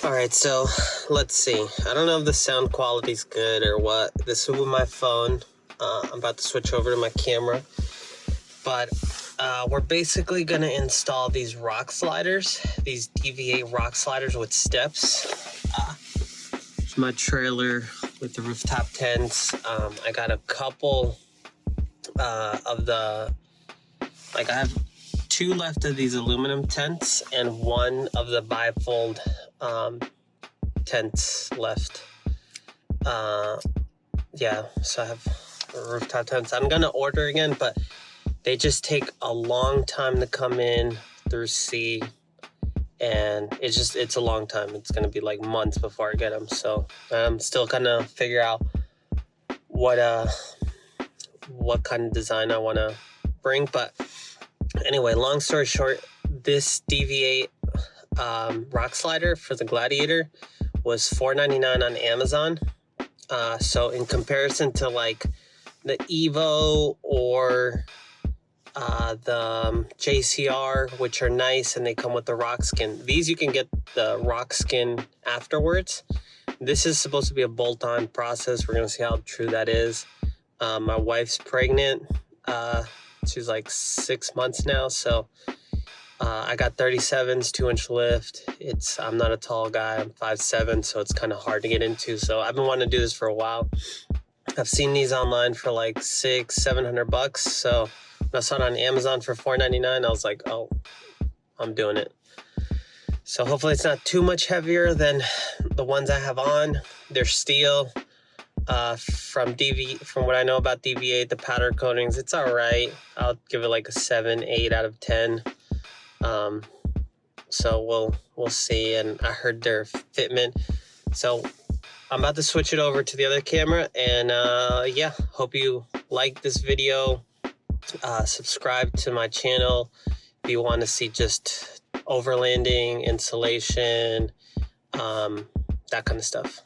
Alright, so let's see. I don't know if the sound quality's good or what. This is with my phone. I'm about to switch over to my camera. But we're basically going to install these rock sliders, these DV8 rock sliders with steps. It's my trailer with the rooftop tents. I got a couple of the, I have two left of these aluminum tents and one of the bifold tents left. Yeah, so I have rooftop tents. I'm gonna order again, but they just take a long time to come in through sea, and it's a long time. It's gonna be like months before I get them. So I'm still gonna figure out what kind of design I want to bring. But anyway, long story short, this DV8 rock slider for the Gladiator was $4.99 on Amazon. So in comparison to like the Evo or the JCR, which are nice and they come with the rock skin, these you can get the rock skin afterwards. This is supposed to be a bolt-on process. We're gonna see how true that is. My wife's pregnant. She's like 6 months now, so I got 37s, 2-inch lift. I'm not a tall guy. I'm 5'7", so it's kind of hard to get into. So I've been wanting to do this for a while. I've seen these online for like $600-700. So when I saw it on Amazon for $4.99, I was like, oh, I'm doing it. So hopefully it's not too much heavier than the ones I have on. They're steel. From what I know about DV8, the powder coatings, it's all right. I'll give it like a 7-8 out of 10. So we'll see. And I heard their fitment. So I'm about to switch it over to the other camera, and yeah, hope you like this video. Subscribe to my channel if you want to see just overlanding, insulation, that kind of stuff.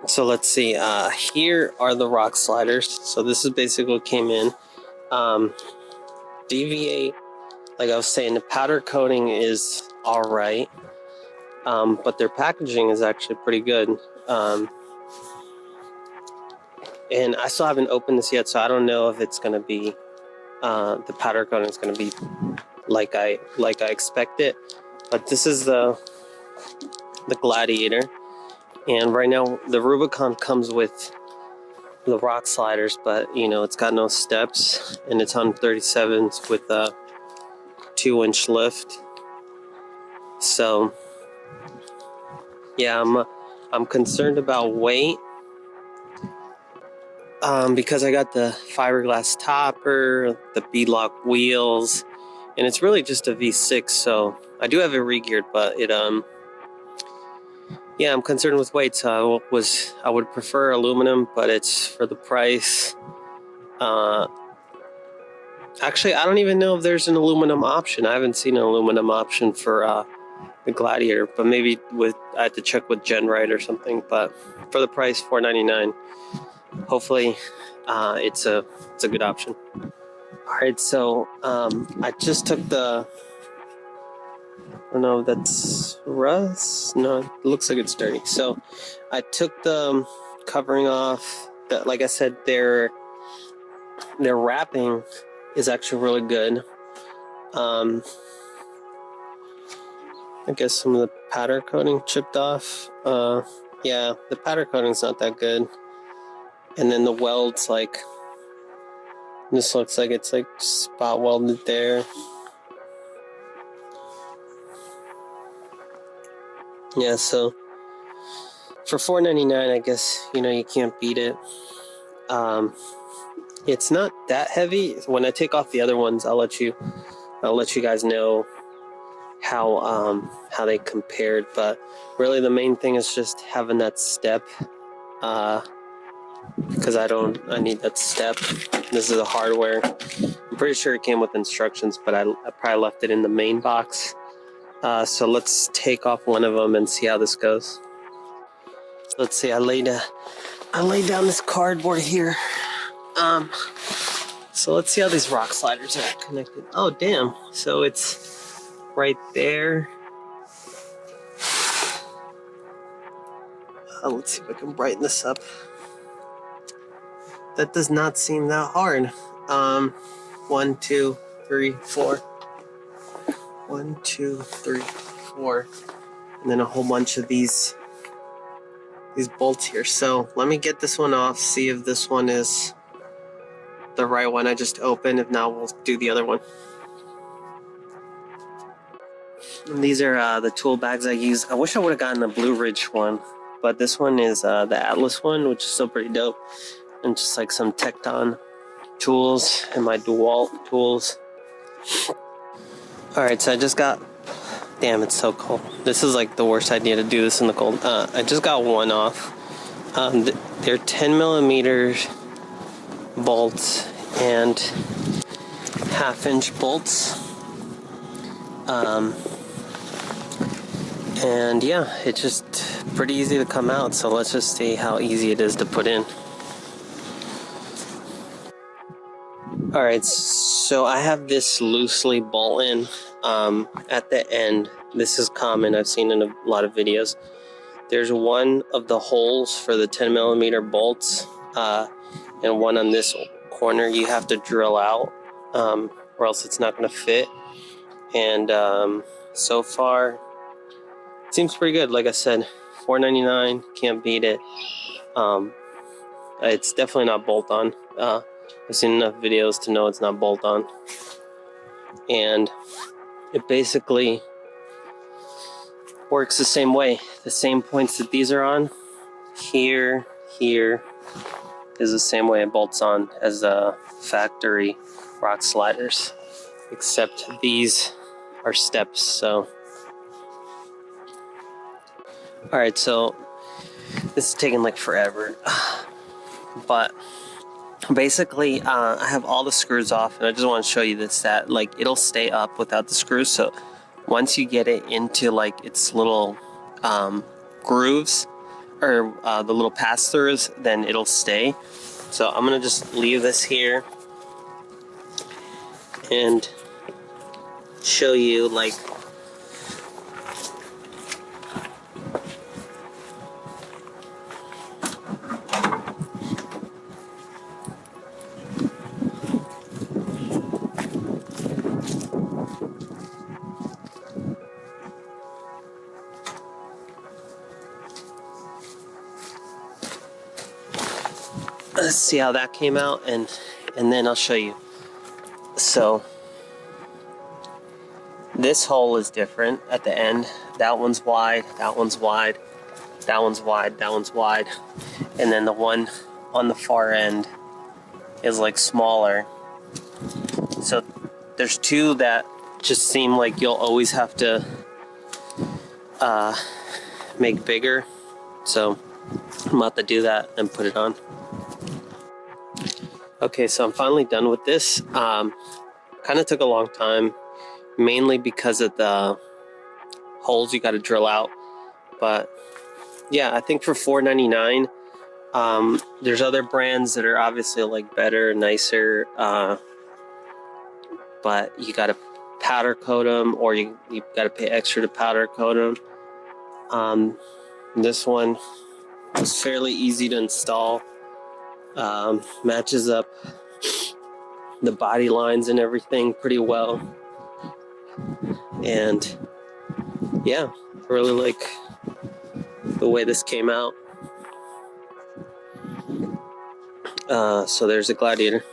So let's see, here are the rock sliders. So this is basically what came in. DV8, like I was saying, the powder coating is all right, but their packaging is actually pretty good. And I still haven't opened this yet, so I don't know if it's going to be, the powder coating is going to be like I expect it. But this is the Gladiator. And right now, the Rubicon comes with the rock sliders, but you know, it's got no steps, and it's on 37s with a 2-inch lift. So yeah, I'm concerned about weight, because I got the fiberglass topper, the beadlock wheels, and it's really just a V6. So I do have it re-geared, but yeah, I'm concerned with weight, so I would prefer aluminum, but it's for the price. Actually, I don't even know if there's an aluminum option. I haven't seen an aluminum option for the Gladiator, but maybe I have to check with GenRight or something. But for the price, $4.99. Hopefully, it's a good option. All right, so I just took the. I don't know if that's rust. No, it looks like it's dirty. So I took the covering off. Like I said, their wrapping is actually really good. I guess some of the powder coating chipped off. Yeah, the powder coating's not that good. And then the welds, like, this looks like it's like spot welded there. Yeah, so for $4.99, I guess, you know, you can't beat it. It's not that heavy. When I take off the other ones, I'll let you guys know how they compared. But really, the main thing is just having that step, because I need that step. This is a hardware. I'm pretty sure it came with instructions, but I probably left it in the main box. So let's take off one of them and see how this goes. Let's see. I laid down this cardboard here. So let's see how these rock sliders are connected. Oh, damn. So it's right there. Let's see if I can brighten this up. That does not seem that hard. 1, 2, 3, 4. 1, 2, 3, 4. And then a whole bunch of these bolts here. So let me get this one off, see if this one is the right one I just opened. If not, we'll do the other one. And these are the tool bags I use. I wish I would have gotten the Blue Ridge one, but this one is the Atlas one, which is still pretty dope. And just like some Tecton tools and my DeWalt tools. Alright, so I just got... Damn, it's so cold. This is like the worst idea to do this in the cold. I just got one off. They're 10 millimeters bolts and 1/2-inch bolts. And yeah, it's just pretty easy to come out. So let's just see how easy it is to put in. Alright, so I have this loosely bolt in at the end. This is common, I've seen in a lot of videos. There's one of the holes for the 10 millimeter bolts and one on this corner you have to drill out or else it's not going to fit. And so far it seems pretty good. Like I said, $4.99, can't beat it. It's definitely not bolt-on. I've seen enough videos to know it's not bolt-on. And it basically works the same way. The same points that these are on, here is the same way it bolts on as the factory rock sliders, except these are steps. So alright, so this is taking like forever, but basically I have all the screws off, and I just want to show you this, that like it'll stay up without the screws. So once you get it into like its little grooves or the little pass-throughs, then it'll stay. So I'm gonna just leave this here and show you like let's see how that came out, and then I'll show you. So this hole is different at the end. That one's wide, that one's wide, that one's wide, that one's wide, and then the one on the far end is like smaller. So there's two that just seem like you'll always have to make bigger. So I'm about to do that and put it on. Okay, so I'm finally done with this. Kind of took a long time, mainly because of the holes you got to drill out. But yeah, I think for $4.99, there's other brands that are obviously like better, nicer, but you got to powder coat them, or you got to pay extra to powder coat them. This one was fairly easy to install. Matches up the body lines and everything pretty well, and yeah, I really like the way this came out. So there's a Gladiator.